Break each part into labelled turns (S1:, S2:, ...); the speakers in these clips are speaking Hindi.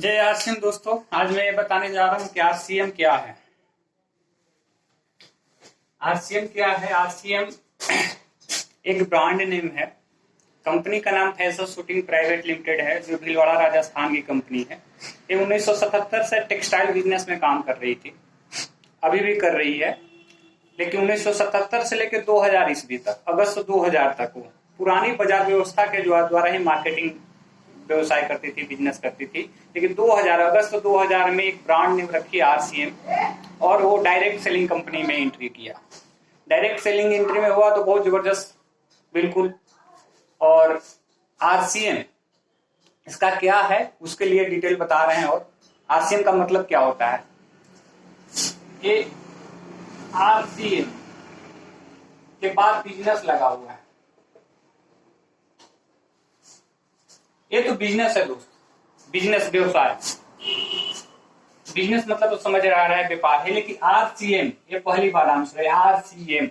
S1: जय आरसीएम दोस्तों, आज मैं ये बताने जा रहा हूँ कि आरसीएम क्या है। आरसीएम क्या है? आरसीएम एक ब्रांड नेम है। कंपनी का नाम फैसल शूटिंग प्राइवेट लिमिटेड है, जो भीलवाड़ा राजस्थान की कंपनी है। ये 1977 से टेक्सटाइल बिजनेस में काम कर रही थी, अभी भी कर रही है। लेकिन 1977 से लेकर 2000 ईस्वी तक, अगस्त 2000 तक वो पुरानी बाजार व्यवस्था के द्वारा ही मार्केटिंग व्यवसाय करती थी, बिजनेस करती थी। लेकिन 2000 अगस्त 2000 में एक ब्रांड नेम रखी आरसीएम, और वो डायरेक्ट सेलिंग कंपनी में एंट्री किया। डायरेक्ट सेलिंग एंट्री में हुआ तो बहुत जबरदस्त, बिल्कुल। और आरसीएम इसका क्या है उसके लिए डिटेल बता रहे हैं। और आरसीएम का मतलब क्या होता है? ये आरसीएम के बाद बिजनेस लगा हुआ है। ये तो बिजनेस है दोस्त, बिजनेस व्यवसाय। बिजनेस मतलब तो समझ आ रहा है, व्यापार है। लेकिन आरसीएम ये पहली बार नाम सुना है। आरसीएम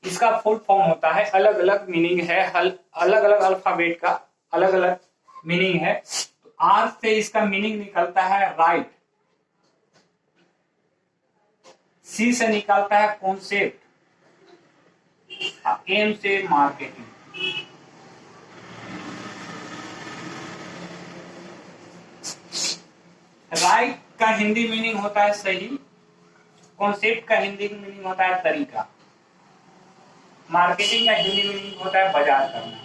S1: इसका फुल फॉर्म होता है, अलग अलग मीनिंग है, अलग अलग अल्फाबेट का अलग अलग मीनिंग है। तो आर से इसका मीनिंग निकलता है राइट, सी से निकलता है कॉन्सेप्ट, एम से मार्केटिंग। राइट का हिंदी मीनिंग होता है सही, कॉन्सेप्ट का हिंदी मीनिंग होता है तरीका, मार्केटिंग का हिंदी मीनिंग होता है बाजार करना।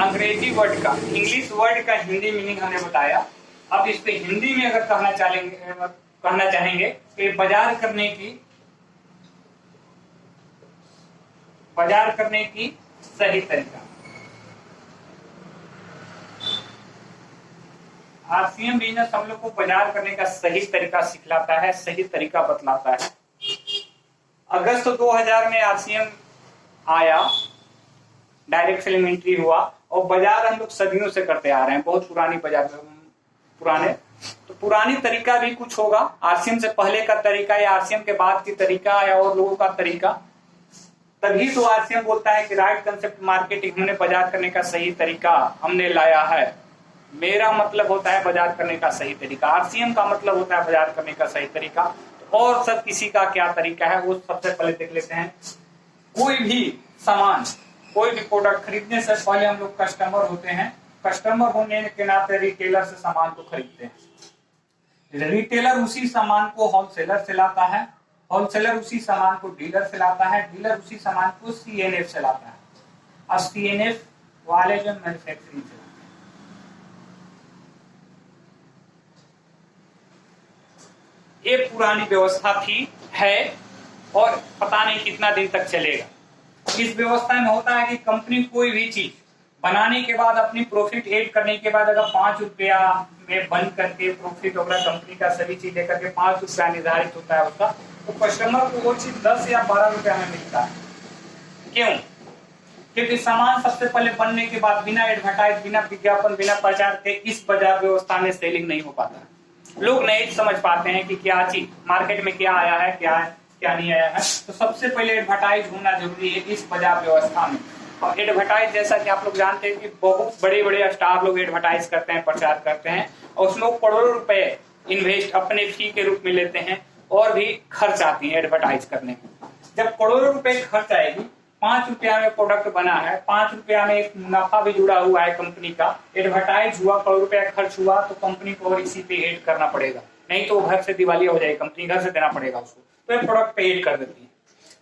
S1: अंग्रेजी वर्ड का, इंग्लिश वर्ड का हिंदी मीनिंग हमने बताया। अब इस पे हिंदी में अगर कहना चाहेंगे तो बाजार करने की सही तरीका। आरसीएम बिजनेस हम लोग को बाजार करने का सही तरीका सिखलाता है, सही तरीका बतलाता है। अगस्त 2000 में आरसीएम आया, डायरेक्ट सेलिंग एंट्री हुआ, और बाजार हम लोग सदियों से करते आ रहे हैं। बहुत पुरानी बाजार, तो पुरानी तरीका भी कुछ होगा। आरसीएम से पहले का तरीका या आरसीएम के बाद की तरीका या और लोगों का तरीका। तभी तो आरसीएम बोलता है कि राइट कंसेप्ट मार्केटिंग, हमने बाजार करने का सही तरीका हमने लाया है। मेरा मतलब होता है बाजार करने का सही तरीका, आरसीएम का मतलब होता है बाजार करने का सही तरीका। और सब किसी का क्या तरीका है वो सबसे पहले देख लेते हैं। कोई भी सामान, कोई भी प्रोडक्ट खरीदने से पहले हम लोग कस्टमर होते हैं। कस्टमर होने के नाते रिटेलर से सामान को खरीदते हैं। रिटेलर उसी सामान को होलसेलर से लाता है, होलसेलर उसी सामान को डीलर से लाता है, डीलर उसी सामान को सीएनएफ से लाता है, और सीएनएफ वाले जो मैन्युफैक्चरिंग से। ये पुरानी व्यवस्था थी, है, और पता नहीं कितना दिन तक चलेगा। इस व्यवस्था में होता है कि कंपनी कोई भी चीज बनाने के बाद अपनी प्रॉफिट ऐड करने के बाद अगर 5 रुपया में बंद करके प्रॉफिट वगैरह कंपनी का सभी चीज लेकर के 5 रुपया निर्धारित होता है उसका, तो कस्टमर को वो चीज 10 या 12 रुपया में मिलता है। क्यों? क्योंकि सामान सबसे पहले बनने के बाद बिना एडवर्टाइज, बिना विज्ञापन, बिना प्रचार के इस बाजार व्यवस्था में सेलिंग नहीं हो पाता। लोग नहीं समझ पाते हैं कि क्या चीज मार्केट में क्या आया है, क्या नहीं आया है। तो सबसे पहले एडवर्टाइज होना जरूरी है इस बाजार व्यवस्था में। और एडवर्टाइज, जैसा कि आप लोग जानते हैं कि बहुत बड़े बड़े स्टार लोग एडवर्टाइज करते हैं, प्रचार करते हैं, और उसमें करोड़ों रुपए इन्वेस्ट अपने फी के रूप में लेते हैं, और भी खर्च आती है एडवर्टाइज करने में। जब करोड़ों रुपए खर्च आएगी, 5 रुपया में प्रोडक्ट बना है, 5 रुपया में एक मुनाफा भी जुड़ा हुआ है कंपनी का, एडवर्टाइज हुआ, करोड़ रुपया खर्च हुआ, तो कंपनी को और इसी पे ऐड करना पड़ेगा, नहीं तो घर से दिवालिया हो जाएगी कंपनी, घर से देना पड़ेगा उसको। तो ये प्रोडक्ट पे ऐड कर देती है।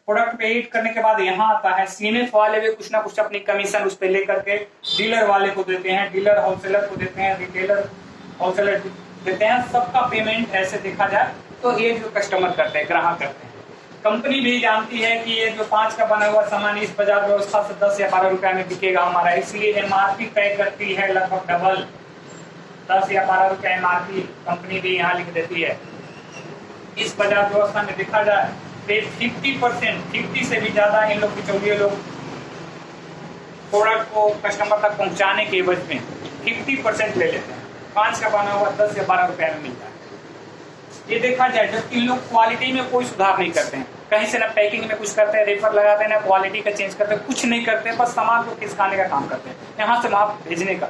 S1: प्रोडक्ट पे ऐड करने के बाद यहाँ आता है सीएनएफ वाले भी कुछ ना कुछ अपनी कमीशन उस पे लेकर के डीलर वाले को देते हैं, डीलर होलसेलर को देते हैं, रिटेलर होलसेलर देते हैं। सबका पेमेंट ऐसे देखा जाए तो ये जो कस्टमर करते हैं, ग्राहक करते हैं। कंपनी भी जानती है कि ये जो 5 का बना हुआ सामान इस बाजार व्यवस्था से 10 या 12 रुपया में बिकेगा हमारा, इसलिए एमआरपी तय करती है लगभग डबल, 10 या 12 रुपया एमआरपी कंपनी भी यहाँ लिख देती है। इस बाजार व्यवस्था में देखा जाए 50%, 50 से भी ज्यादा इन लोग बिचौलिए लोग प्रोडक्ट को कस्टमर तक पहुंचाने के एवज में 50% ले लेते हैं। 5 का बना हुआ 10 या 12 रुपया में मिलता है। ये देखा जाए, जबकि लोग क्वालिटी में कोई सुधार नहीं करते हैं। कहीं से ना पैकिंग में कुछ करते हैं, रेफर लगाते हैं, ना क्वालिटी का चेंज करते हैं, कुछ नहीं करते, बस सामान को खिसकाने का काम करते हैं, यहाँ से वहाँ भेजने का।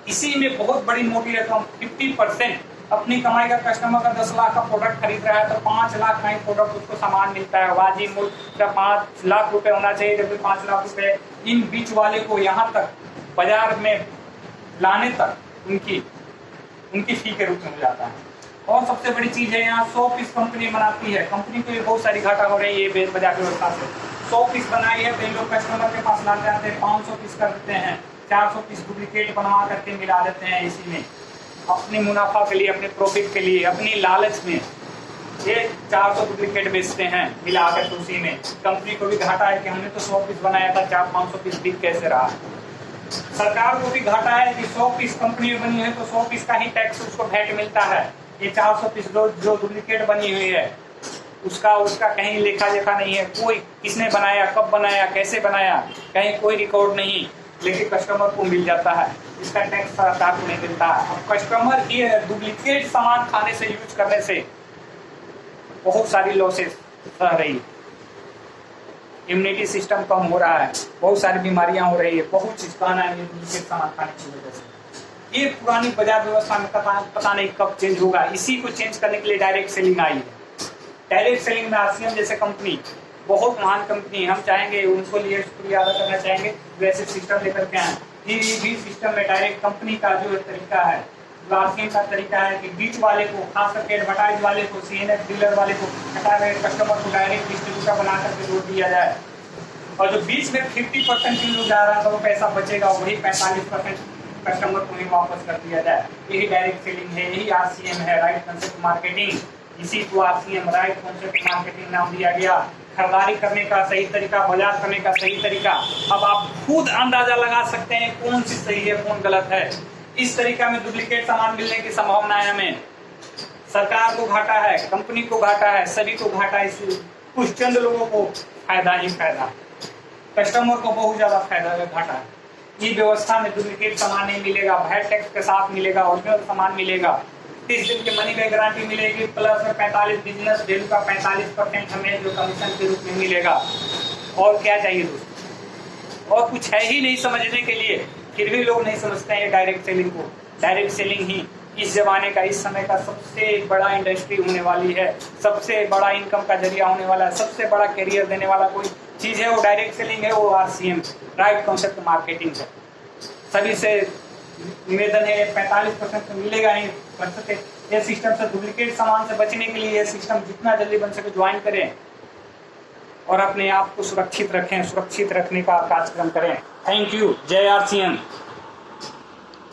S1: इसी में बहुत बड़ी मोटी रकम 50% अपनी कमाई का कस्टमर का 10 लाख का प्रोडक्ट खरीद रहा है तो 5 लाख का ही प्रोडक्ट उसको सामान मिलता है। वाजिब मूल्य का 5 लाख रुपए होना चाहिए, जबकि 5 लाख रुपए इन बीच वाले को यहाँ तक बाजार में लाने तक उनकी फी के रूप में हो जाता है। और सबसे बड़ी चीज है, यहाँ 100 पीस कंपनी बनाती है, कंपनी को बहुत सारी घाटा हो रही है ये बाजार व्यवस्था से। 100 पीस बनाई है तो इन लोग कस्टमर के पास लाते आते हैं, 500 पीस कर देते हैं, 400 पीस डुप्लीकेट बनवा करके मिला देते हैं इसी में, अपनी मुनाफा के लिए, अपने प्रॉफिट के लिए, अपनी लालच में ये 400 डुप्लीकेट बेचते हैं मिला कर उसी में। कंपनी को भी घाटा है कि हमने तो 100 पीस बनाया था, 400-500 पीस बिक कैसे रहा। सरकार को भी घाटा है कि 100 पीस कंपनी बनी है तो 100 पीस का ही टैक्स उसको वैट मिलता है। ये 400 पीस जो डुप्लीकेट बनी हुई है उसका कहीं लेखा जोखा नहीं है, कोई किसने बनाया, कब बनाया, कैसे बनाया, कहीं कोई रिकॉर्ड नहीं, लेकिन कस्टमर को मिल जाता है, इसका टैक्स सरकार को नहीं मिलता है। अब कस्टमर ये डुप्लीकेट सामान खाने से, यूज करने से बहुत सारी लॉसेस सह रही है, इम्यूनिटी सिस्टम कम हो रहा है, बहुत सारी बीमारियां हो रही है, बहुत चीज खाना है डुप्लीकेट सामान खाने की वजह से। ये पुरानी बाजार व्यवस्था में पता नहीं कब चेंज होगा। इसी को चेंज करने के लिए डायरेक्ट सेलिंग आई है। डायरेक्ट सेलिंग में आरसीएम जैसे कंपनी बहुत महान कंपनी, हम चाहेंगे उनको लिए शुक्रिया अदा करना चाहेंगे, वैसे सिस्टम लेकर के आए। ये भी सिस्टम में डायरेक्ट कंपनी का जो तरीका है, आरसीएम का तरीका है कि बीच वाले को, खास करके एडवर्टाइज वाले को, सीएनएफ डीलर वाले को हटा कर कस्टमर को डायरेक्ट डिस्ट्रीब्यूटर बना करके जोड़ दिया जाए, और जो बीच में 50% जो जा रहा था वो पैसा बचेगा, वही 45% कस्टमर को ही वापस कर दिया जाए। यही डायरेक्ट सेलिंग है, यही आरसीएम है, राइट कंसेप्ट मार्केटिंग। इसी को आरसीएम, राइट कंसेप्ट मार्केटिंग नाम दिया गया। खरीदारी करने का सही तरीका, बाजार करने का सही तरीका। अब आप खुद अंदाजा लगा सकते हैं कौन सी सही है, कौन गलत है। इस तरीका में डुप्लीकेट सामान मिलने की संभावना है हमें। सरकार को घाटा है, कंपनी को घाटा है, सभी को घाटा है, इसलिए कुछ चंद लोगों को फायदा ही फायदा, कस्टमर को बहुत ज्यादा फायदा घाटा है। ये व्यवस्था में डुप्लीकेट सामान नहीं मिलेगा, वैट टैक्स के साथ मिलेगा, ओरिजिनल सामान मिलेगा, 30 दिन की मनी बैक गारंटी मिलेगी, प्लस में 45 बिजनेस वैल्यू का 45% हमें जो कमीशन के रूप में मिलेगा। और क्या चाहिए दोस्तों, और कुछ है ही नहीं समझने के लिए, फिर भी लोग नहीं समझते हैं डायरेक्ट सेलिंग को। डायरेक्ट सेलिंग ही इस जमाने का, इस समय का सबसे बड़ा इंडस्ट्री होने वाली है, सबसे बड़ा इनकम का जरिया होने वाला है, सबसे बड़ा करियर देने वाला कोई चीज है वो डायरेक्ट सेलिंग है, वो आरसीएम, राइट कॉन्सेप्ट मार्केटिंग है। सभी से निवेदन है, 45% तो मिलेगा ही। ये सिस्टम से, डुप्लीकेट सामान से बचने के लिए ये सिस्टम जितना जल्दी बन सके ज्वाइन करें और अपने आप को सुरक्षित रखें, सुरक्षित रखने का कार्यक्रम करें। Thank you. जय आरसीएम।